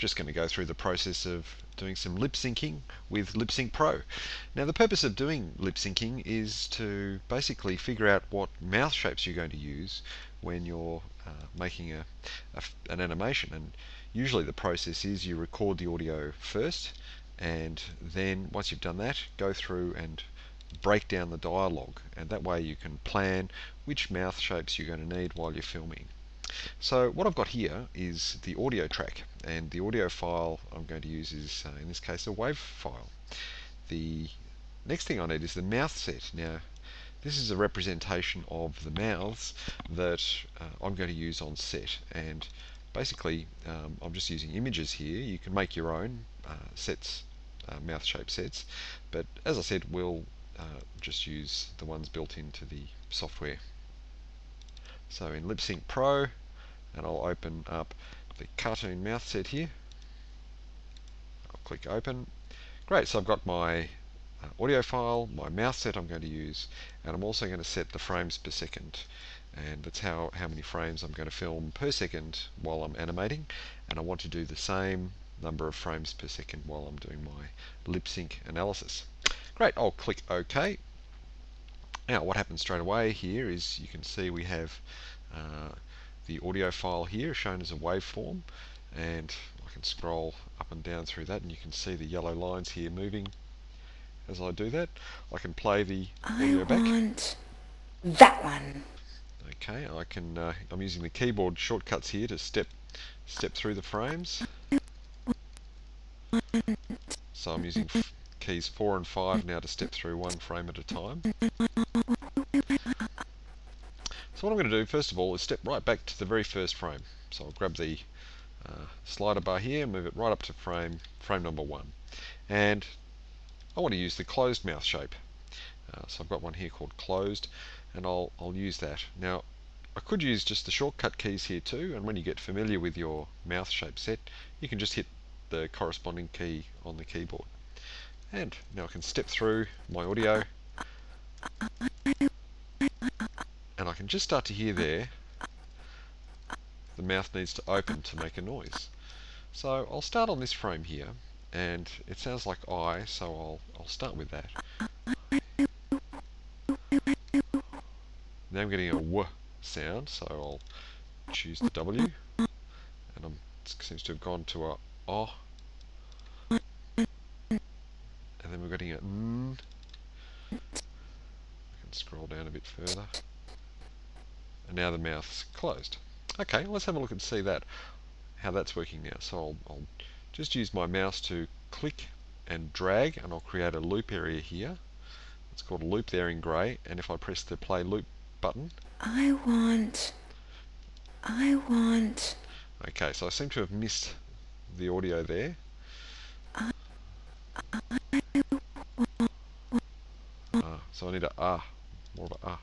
just going to go through the process of doing some lip syncing with Lip Sync Pro. Now the purpose of doing lip syncing is to basically figure out what mouth shapes you're going to use when you're making an animation, and usually the process is you record the audio first, and then once you've done that, go through and break down the dialogue, and that way you can plan which mouth shapes you're going to need while you're filming. So what I've got here is the audio track, and the audio file I'm going to use is, in this case, a WAV file. The next thing I need is the mouth set. Now, this is a representation of the mouths that I'm going to use on set, and basically I'm just using images here. You can make your own sets, mouth shape sets, but as I said, we'll just use the ones built into the software. So in Lip Sync Pro, and I'll open up the cartoon mouth set here. I'll click open. Great, so I've got my audio file, my mouth set I'm going to use, and I'm also going to set the frames per second, and that's how many frames I'm going to film per second while I'm animating, and I want to do the same number of frames per second while I'm doing my lip sync analysis. Great, I'll click OK. Now what happens straight away here is you can see we have the audio file here shown as a waveform, and I can scroll up and down through that, and you can see the yellow lines here moving as I do that. I can play the audio back. I want that one. Okay, I can. I'm using the keyboard shortcuts here to step through the frames. So I'm using keys 4 and 5 now to step through one frame at a time. So what I'm going to do first of all is step right back to the very first frame. So I'll grab the slider bar here, move it right up to frame number 1, and I want to use the closed mouth shape. So I've got one here called closed, and I'll use that. Now I could use just the shortcut keys here too, and when you get familiar with your mouth shape set, you can just hit the corresponding key on the keyboard. And now I can step through my audio, and I can just start to hear there the mouth needs to open to make a noise. So I'll start on this frame here, and it sounds like I, so I'll start with that. Now I'm getting a w sound, so I'll choose the W, and it seems to have gone to a o, and then we're getting a n. I can scroll down a bit further, and now the mouth's closed. Okay, let's have a look and see that, how that's working now. So I'll just use my mouse to click and drag, and I'll create a loop area here. It's called a loop there in grey, and if I press the play loop button, I want. okay, so I seem to have missed the audio there. So I need a more of a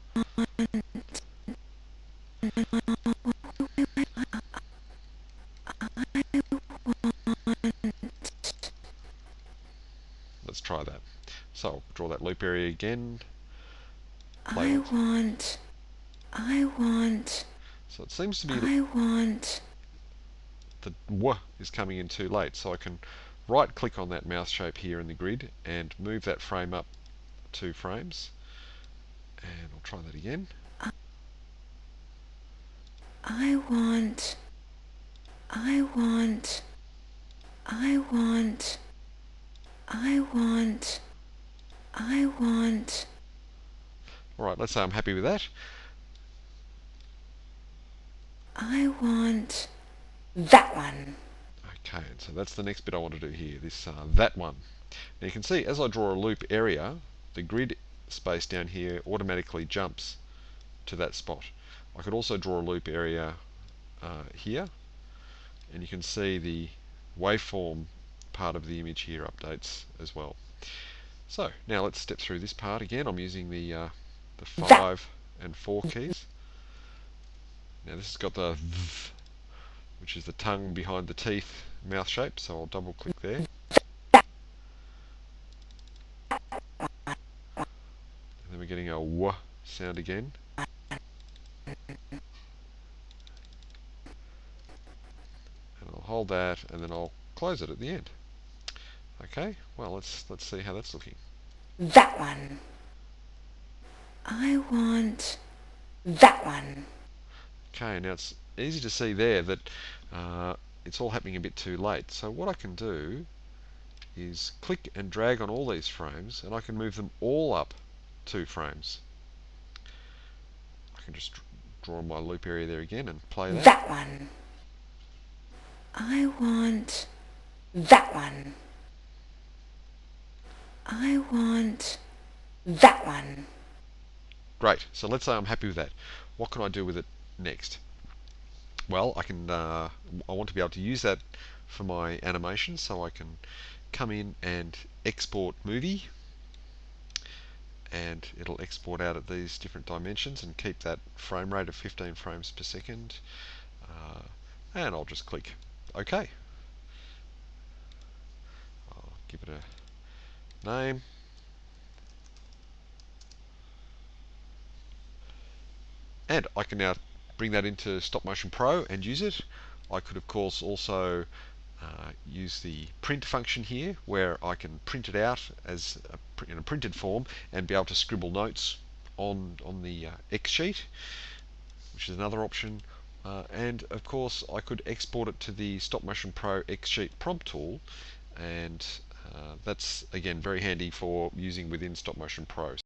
Let's try that. So I'll draw that loop area again. I want. So it seems to be I want. the w is coming in too late. So I can right click on that mouth shape here in the grid and move that frame up 2 frames. And I'll try that again. I want. Alright, let's say I'm happy with that. I want that one. Okay, so that's the next bit I want to do here, this that one. Now you can see as I draw a loop area, the grid space down here automatically jumps to that spot. I could also draw a loop area here, and you can see the waveform part of the image here updates as well. So now let's step through this part again. I'm using the 5 and 4 keys. Now this has got the v, which is the tongue behind the teeth mouth shape, so I'll double click there. And then we're getting a w sound again. And I'll hold that, and then I'll close it at the end. Okay, well let's see how that's looking. That one. I want that one. Okay, now it's easy to see there that it's all happening a bit too late. So what I can do is click and drag on all these frames, and I can move them all up 2 frames. I can just draw my loop area there again and play that. That one. I want that one. I want that one. Great. So let's say I'm happy with that. What can I do with it next? Well, I want to be able to use that for my animation, so I can come in and export movie, and it'll export out at these different dimensions and keep that frame rate of 15 frames per second. And I'll just click OK. I'll give it a name. And I can now bring that into Stop Motion Pro and use it. I could of course also use the print function here, where I can print it out in a printed form and be able to scribble notes on the X sheet, which is another option. And of course I could export it to the Stop Motion Pro X Sheet prompt tool, and that's again very handy for using within Stop Motion Pro.